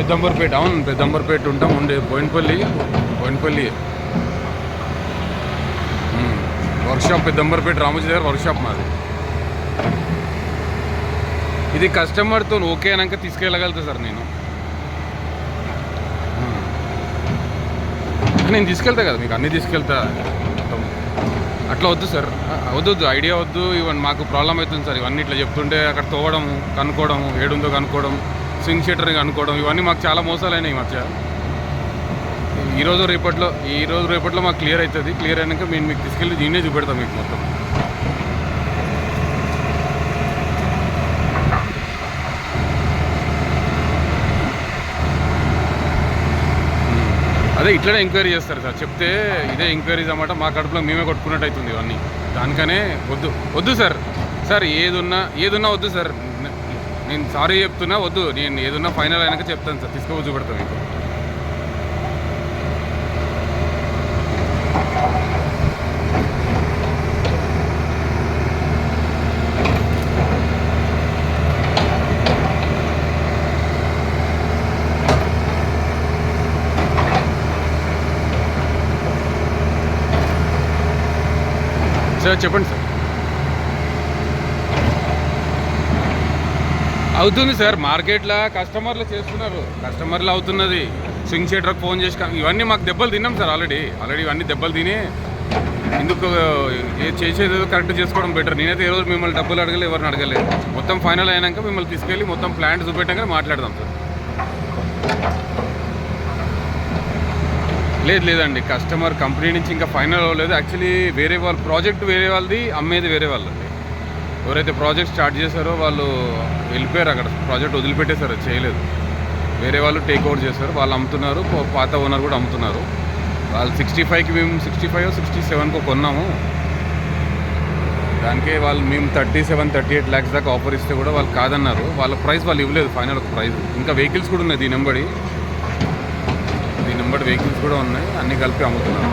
పెద్దంబర్పేట, అవును పెద్దంబర్పేట ఉంటాం. ఉండే బోయినపల్లి వర్క్షాప్, పెద్దంబర్పేట రామోజీ దగ్గర వర్క్షాప్ మాది. ఇది కస్టమర్తో ఓకే అయినాక తీసుకెళ్ళగలుగుతా సార్ నేను తీసుకెళ్తా కదా, మీకు అన్నీ తీసుకెళ్తా. అట్లా వద్దు సార్, వద్దు ఐడియా వద్దు. ఇవన్నీ మాకు ప్రాబ్లం అవుతుంది సార్. ఇవన్నీ ఇట్లా చెప్తుంటే అక్కడ తోవడము, కనుక్కోవడం, ఏడుందో కనుక్కోవడం, స్వింగ్ షీటర్ని కనుక్కోవడం, ఇవన్నీ మాకు చాలా మోసాలైనాయి ఈ మధ్య. ఈరోజు రేపట్లో మాకు క్లియర్ అవుతుంది. క్లియర్ అయినాక మేము మీకు తీసుకెళ్ళి దీన్నే చూపెడతాం మీకు మొత్తం. అదే ఇట్లనే ఎంక్వైరీ చేస్తారు సార్. చెప్తే ఇదే ఎంక్వైరీస్ అన్నమాట. మా కడుపులో మేమే కొట్టుకున్నట్టు అవుతుంది ఇవన్నీ. దానికనే వద్దు సార్ ఏదున్నా వద్దు సార్. నేను సారీ చెప్తున్నా, వద్దు. నేను ఏదున్నా ఫైనల్ అయినాక చెప్తాను సార్, తీసుకోవచ్చు చూపెడతాను మీకు. సార్ చెప్పండి సార్. అవుతుంది సార్, మార్కెట్లో కస్టమర్లు చేస్తున్నారు, కస్టమర్లు అవుతున్నది. స్వింగ్ షీటర్కి ఫోన్ చేసి ఇవన్నీ మాకు దెబ్బలు తిన్నాం సార్. ఆల్రెడీ ఇవన్నీ దెబ్బలు తిని ఇందుకు చేసేది కరెక్ట్ చేసుకోవడం బెటర్. నేనైతే ఏ రోజు మిమ్మల్ని డబ్బులు ఎవరిని అడగలేదు. మొత్తం ఫైనల్ అయినాక మిమ్మల్ని తీసుకెళ్ళి మొత్తం ప్లాంట్ చూపెట్టాక మాట్లాడదాం సార్. లేదండి, కస్టమర్ కంపెనీ నుంచి ఇంకా ఫైనల్ అవ్వలేదు. యాక్చువల్లీ ప్రాజెక్ట్ వేరే వాళ్ళది, అమ్మేది వేరే వాళ్ళది. ఎవరైతే ప్రాజెక్ట్ స్టార్ట్ చేశారో వాళ్ళు వెళ్ళిపోయారు, అక్కడ ప్రాజెక్ట్ వదిలిపెట్టేశారు, చేయలేదు. వేరే వాళ్ళు టేక్ ఓవర్ చేశారు, వాళ్ళు అమ్ముతున్నారు. పాత ఓనర్ కూడా అమ్ముతున్నారు. వాళ్ళు 65కి మేము 65 67కో కొన్నాము. దానికే మేము 37-38 lakhs దాకా ఆఫర్ ఇస్తే కూడా వాళ్ళు కాదన్నారు. వాళ్ళ ప్రైస్ వాళ్ళు ఇవ్వలేదు, ఫైనల్ ఒక ప్రైస్. ఇంకా వెహికల్స్ కూడా ఉన్నాయి, దీని నెంబడి వెహికల్స్ కూడా ఉన్నాయి, అన్నీ కలిపి అమ్ముతున్నారు.